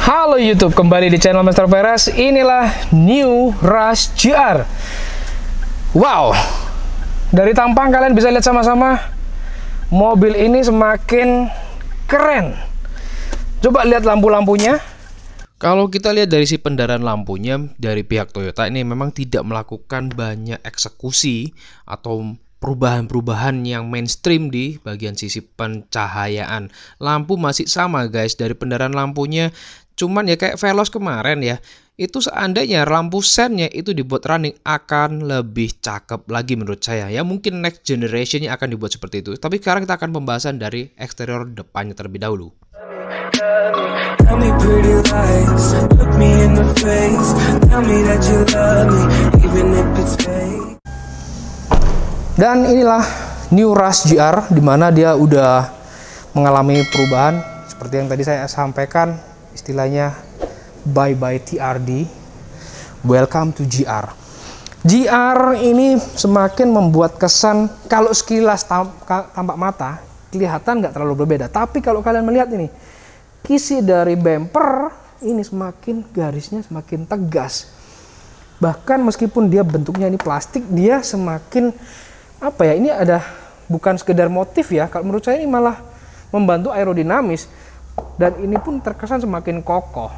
Halo YouTube, kembali di channel Mr. Perez. Inilah New Rush GR. Wow, dari tampang kalian bisa lihat sama-sama, mobil ini semakin keren. Coba lihat lampu-lampunya. Kalau kita lihat dari si pendaran lampunya, dari pihak Toyota ini memang tidak melakukan banyak eksekusi atau perubahan-perubahan yang mainstream di bagian sisi pencahayaan. Lampu masih sama guys, dari pendaran lampunya. Cuman ya kayak Veloz kemarin ya, itu seandainya lampu sennya itu dibuat running akan lebih cakep lagi menurut saya ya. Mungkin next generationnya akan dibuat seperti itu. Tapi sekarang kita akan pembahasan dari eksterior depannya terlebih dahulu. Dan inilah New Rush GR, dimana dia udah mengalami perubahan seperti yang tadi saya sampaikan, istilahnya bye bye TRD, welcome to GR. GR ini semakin membuat kesan, kalau sekilas tampak mata kelihatan nggak terlalu berbeda, tapi kalau kalian melihat ini kisi dari bumper ini semakin garisnya semakin tegas. Bahkan meskipun dia bentuknya ini plastik, dia semakin apa ya, ini ada bukan sekedar motif ya, kalau menurut saya ini malah membantu aerodinamis, dan ini pun terkesan semakin kokoh.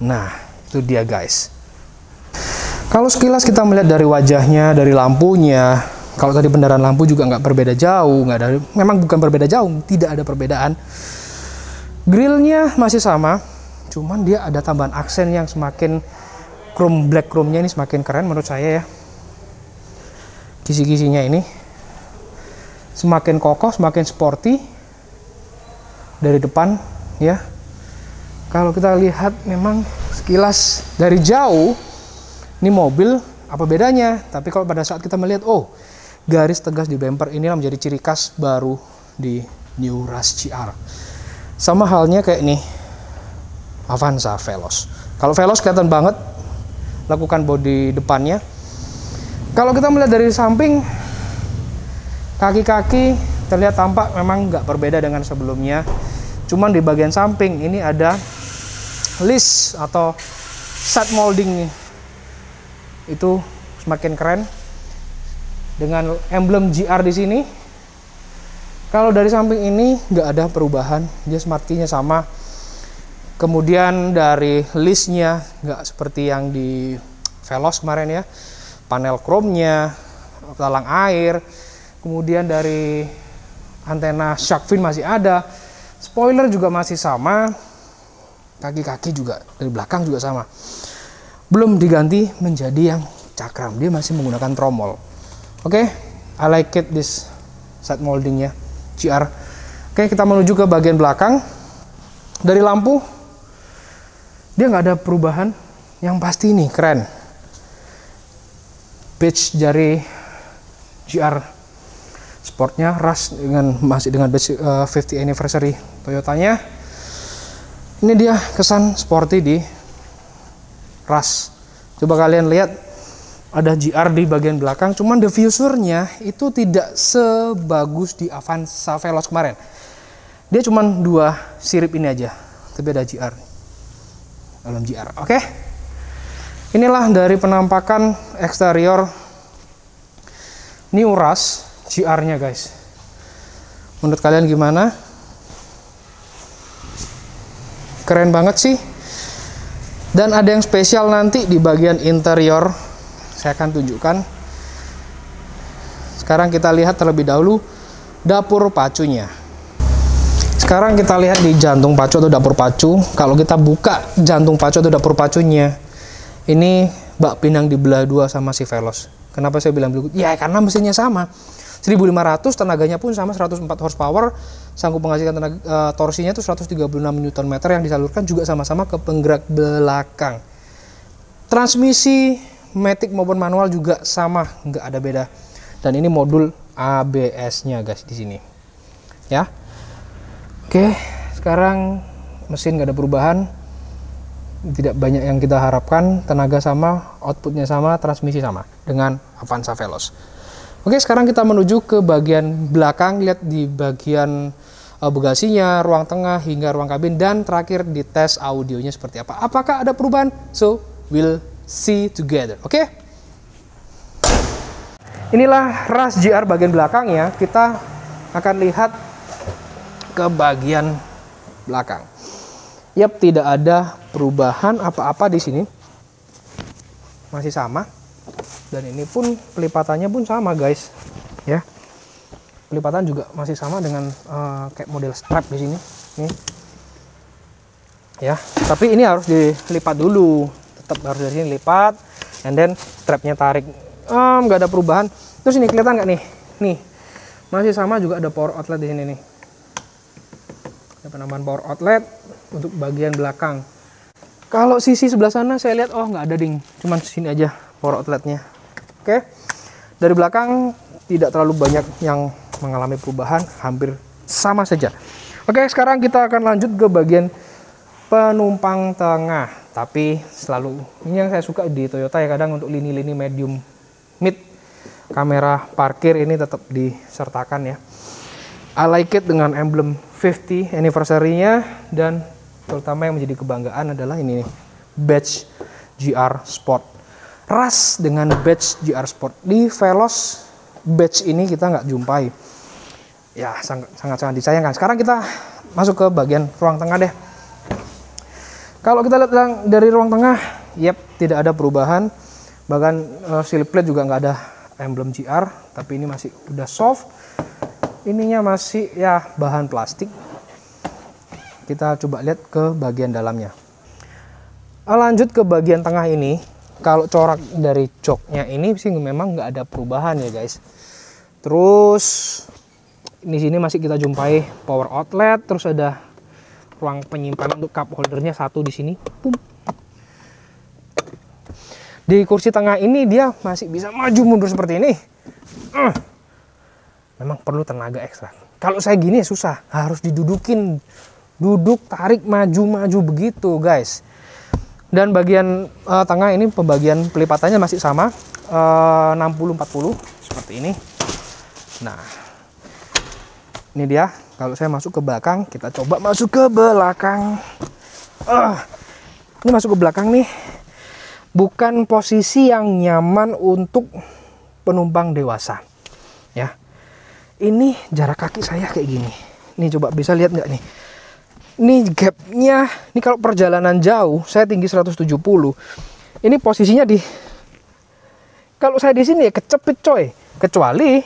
Nah, itu dia guys. Kalau sekilas kita melihat dari wajahnya, dari lampunya, kalau tadi pendaran lampu juga nggak berbeda jauh, nggak ada, memang bukan berbeda jauh, tidak ada perbedaan. Grillnya masih sama, cuman dia ada tambahan aksen yang semakin chrome, black chrome-nya ini semakin keren menurut saya ya. Kisi-kisinya ini semakin kokoh, semakin sporty dari depan ya. Kalau kita lihat memang sekilas dari jauh ini mobil apa bedanya, tapi kalau pada saat kita melihat, oh, garis tegas di bumper inilah menjadi ciri khas baru di New Rush GR. Sama halnya kayak nih Avanza Veloz. Kalau Veloz kelihatan banget lakukan bodi depannya. Kalau kita melihat dari samping, kaki-kaki terlihat tampak memang nggak berbeda dengan sebelumnya. Cuman di bagian samping ini ada list atau side molding, itu semakin keren dengan emblem GR di sini. Kalau dari samping ini nggak ada perubahan, dia smartinya sama. Kemudian dari listnya nggak seperti yang di Veloz kemarin ya, panel chrome-nya, talang air, kemudian dari antena shark fin masih ada, spoiler juga masih sama, kaki-kaki juga dari belakang juga sama, belum diganti menjadi yang cakram, dia masih menggunakan tromol. Oke, I like it this side moldingnya GR. Oke, kita menuju ke bagian belakang. Dari lampu dia nggak ada perubahan, yang pasti ini keren, badge jari GR sportnya Rush dengan masih dengan badge 50 anniversary Toyotanya. Ini dia kesan sporty di Rush. Coba kalian lihat, ada GR di bagian belakang, cuman diffusernya itu tidak sebagus di Avanza Veloz kemarin. Dia cuman dua sirip ini aja, tapi ada GR dalam GR. Oke, inilah dari penampakan eksterior New Rush GR-nya guys. Menurut kalian gimana? Keren banget sih. Dan ada yang spesial nanti di bagian interior, saya akan tunjukkan. Sekarang kita lihat terlebih dahulu dapur pacunya. Sekarang kita lihat di jantung pacu atau dapur pacu. Kalau kita buka jantung pacu atau dapur pacunya, ini bak pinang dibelah dua sama si Veloz. Kenapa saya bilang begitu? Ya karena mesinnya sama. 1500, tenaganya pun sama, 104 horsepower, sanggup menghasilkan tenaga, torsinya itu 136 Nm yang disalurkan juga sama-sama ke penggerak belakang. Transmisi matic maupun manual juga sama, nggak ada beda. Dan ini modul ABS-nya guys di sini. Ya. Oke, sekarang mesin nggak ada perubahan. Tidak banyak yang kita harapkan, tenaga sama, outputnya sama, transmisi sama dengan Avanza Veloz. Oke, sekarang kita menuju ke bagian belakang. Lihat di bagian bagasinya, ruang tengah hingga ruang kabin, dan terakhir di tes audionya seperti apa. Apakah ada perubahan? So we'll see together. Oke? Inilah Rush GR bagian belakang ya. Kita akan lihat ke bagian belakang. Yap, tidak ada perubahan apa-apa di sini. Masih sama. Dan ini pun pelipatannya pun sama, guys. Ya. Pelipatan juga masih sama dengan kayak model strap di sini. Nih. Ya, tapi ini harus dilipat dulu. Tetap harus dari sini lipat, and then strapnya tarik. Nggak ada perubahan. Terus ini kelihatan nggak nih? Nih, masih sama juga ada power outlet di sini nih. Ada penambahan power outlet untuk bagian belakang. Kalau sisi sebelah sana saya lihat, oh nggak ada ding, cuman sini aja power outletnya. Oke, dari belakang tidak terlalu banyak yang mengalami perubahan, hampir sama saja. Oke, sekarang kita akan lanjut ke bagian penumpang tengah. Tapi selalu ini yang saya suka di Toyota ya, kadang untuk lini-lini medium mid, kamera parkir ini tetap disertakan ya. I like it dengan emblem 50 anniversary-nya, dan terutama yang menjadi kebanggaan adalah ini nih, badge GR Sport. Rush dengan badge GR Sport. Di Veloz badge ini kita nggak jumpai. Ya, sangat-sangat disayangkan. Sekarang kita masuk ke bagian ruang tengah deh. Kalau kita lihat dari ruang tengah, yep, tidak ada perubahan. Bahkan seal plate juga nggak ada emblem GR, tapi ini masih udah soft. Ininya masih ya bahan plastik. Kita coba lihat ke bagian dalamnya. Lanjut ke bagian tengah ini. Kalau corak dari joknya ini sih memang nggak ada perubahan ya guys. Terus di sini masih kita jumpai power outlet. Terus ada ruang penyimpanan untuk cup holdernya satu di sini. Di kursi tengah ini dia masih bisa maju mundur seperti ini. Memang perlu tenaga ekstra. Kalau saya gini susah, harus didudukin, duduk, tarik, maju begitu guys. Dan bagian tengah ini pembagian pelipatannya masih sama, 60-40 seperti ini. Nah, ini dia. Kalau saya masuk ke belakang, kita coba masuk ke belakang. Ini masuk ke belakang nih, bukan posisi yang nyaman untuk penumpang dewasa ya. Ini jarak kaki saya kayak gini. Nih coba bisa lihat nggak nih? Ini gapnya, ini kalau perjalanan jauh, saya tinggi 170. Ini posisinya di, kalau saya di sini ya kecepit coy. Kecuali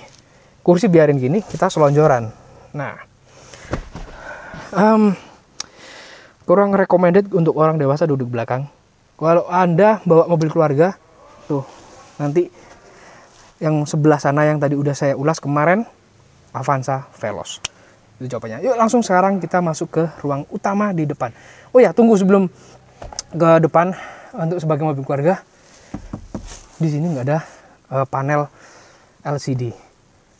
kursi biarin gini, kita selonjoran. Nah, kurang recommended untuk orang dewasa duduk belakang. Kalau Anda bawa mobil keluarga, tuh nanti yang sebelah sana yang tadi udah saya ulas kemarin, Avanza Veloz. Itu jawabannya. Yuk langsung sekarang kita masuk ke ruang utama di depan. Oh ya, tunggu sebelum ke depan untuk sebagai mobil keluarga. Di sini nggak ada panel LCD.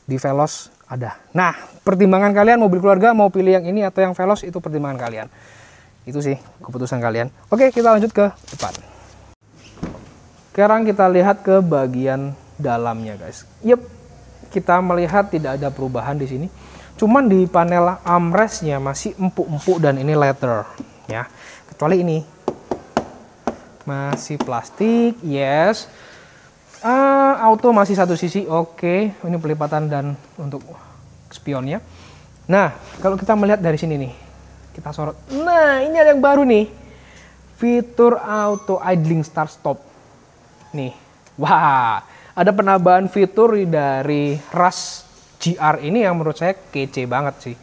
Di Veloz ada. Nah, pertimbangan kalian mobil keluarga mau pilih yang ini atau yang Veloz, itu pertimbangan kalian. Itu sih keputusan kalian. Oke, kita lanjut ke depan. Sekarang kita lihat ke bagian dalamnya, guys. Yep, kita melihat tidak ada perubahan di sini. Cuman di panel armrestnya masih empuk-empuk dan ini leather, ya. Kecuali ini masih plastik, yes. Auto masih satu sisi, oke. Ini pelipatan dan untuk spionnya. Nah, kalau kita melihat dari sini nih, kita sorot. Nah, ini ada yang baru nih. Fitur auto idling start stop. Nih. Wah, ada penambahan fitur dari Rush GR ini yang menurut saya kece banget sih.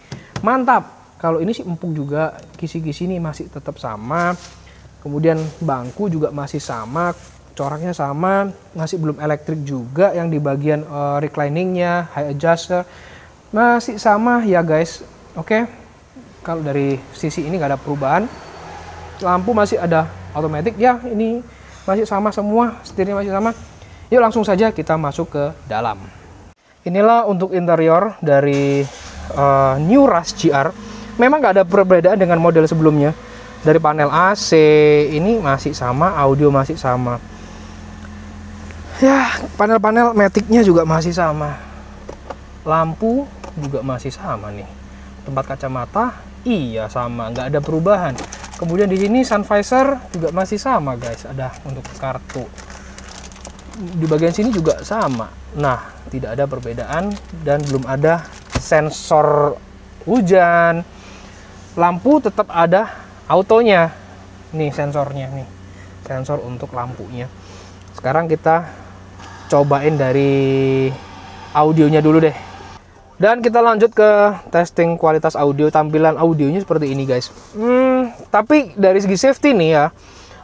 Mantap. Kalau ini sih empuk juga. Kisi-kisi ini masih tetap sama. Kemudian bangku juga masih sama. Coraknya sama. Masih belum elektrik juga. Yang di bagian recliningnya, high adjuster masih sama ya guys. Oke. Kalau dari sisi ini nggak ada perubahan. Lampu masih ada otomatis ya, ini masih sama semua, setirnya masih sama. Yuk langsung saja kita masuk ke dalam. Inilah untuk interior dari New Rush GR. Memang nggak ada perbedaan dengan model sebelumnya. Dari panel AC ini masih sama, audio masih sama. Ya, panel-panel matic-nya juga masih sama. Lampu juga masih sama nih. Tempat kacamata, iya sama, nggak ada perubahan. Kemudian di sini sun visor juga masih sama guys, ada untuk kartu. Di bagian sini juga sama. Nah, tidak ada perbedaan dan belum ada sensor hujan. Lampu tetap ada autonya. Nih sensornya nih. Sensor untuk lampunya. Sekarang kita cobain dari audionya dulu deh. Dan kita lanjut ke testing kualitas audio. Tampilan audionya seperti ini guys. Tapi dari segi safety nih ya,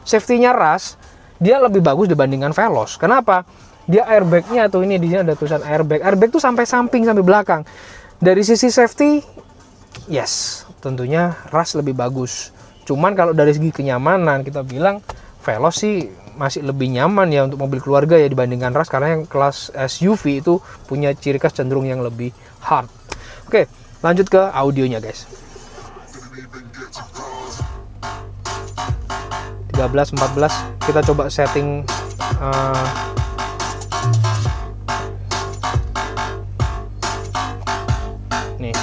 safety-nya Rush dia lebih bagus dibandingkan Veloz. Kenapa? Dia airbag-nya tuh, ini di sini ada tulisan airbag. Airbag tuh sampai samping, sampai belakang. Dari sisi safety, yes, tentunya Rush lebih bagus. Cuman kalau dari segi kenyamanan kita bilang Veloz sih masih lebih nyaman ya untuk mobil keluarga ya dibandingkan Rush, karena yang kelas SUV itu punya ciri khas cenderung yang lebih hard. Oke, lanjut ke audionya guys. 13, 14 kita coba setting nih.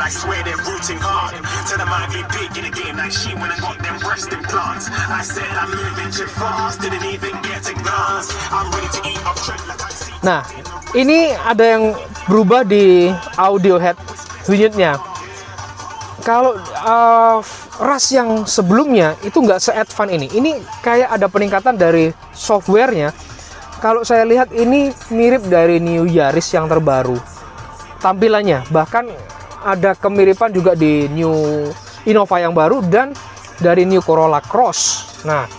I swear they're rooting hard. Tell them I'd be big in the game like she when I got them breast implants. I said I'm moving too fast, didn't even get a glance. I'm ready to eat up trend like I see. Nah, ini ada yang berubah di audio head unitnya. Kalau Rush yang sebelumnya itu nggak se-advance ini. Ini kayak ada peningkatan dari softwarenya. Kalau saya lihat ini mirip dari New Yaris yang terbaru tampilannya, bahkan ada kemiripan juga di New Innova yang baru dan dari New Corolla Cross. Nah,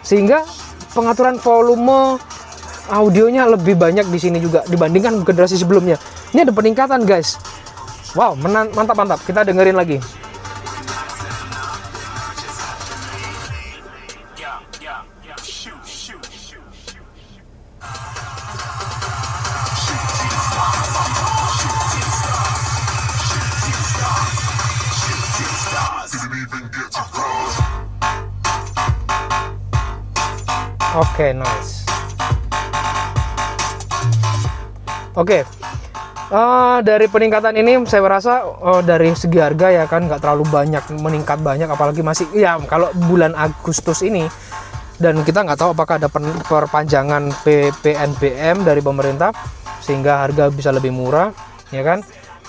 sehingga pengaturan volume audionya lebih banyak di sini juga dibandingkan generasi sebelumnya. Ini ada peningkatan guys. Wow, mantap. Kita dengerin lagi. Oke, nice. Oke, dari peningkatan ini saya rasa dari segi harga ya kan nggak terlalu banyak meningkat banyak, apalagi masih ya kalau bulan Agustus ini, dan kita nggak tahu apakah ada perpanjangan PPNBM dari pemerintah sehingga harga bisa lebih murah ya kan.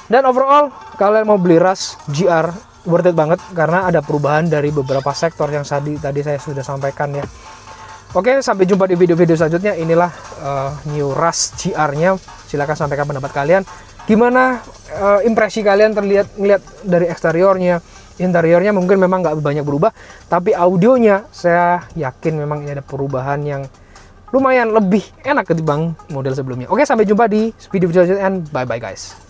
Dan overall kalian mau beli Rush GR worth it banget karena ada perubahan dari beberapa sektor yang tadi saya sudah sampaikan ya. Oke, sampai jumpa di video-video selanjutnya. Inilah New Rush GR-nya. Silahkan sampaikan pendapat kalian. Gimana impresi kalian melihat dari eksteriornya, interiornya mungkin memang nggak banyak berubah, tapi audionya saya yakin memang ini ada perubahan yang lumayan lebih enak ketimbang model sebelumnya. Oke, sampai jumpa di video selanjutnya and bye-bye guys.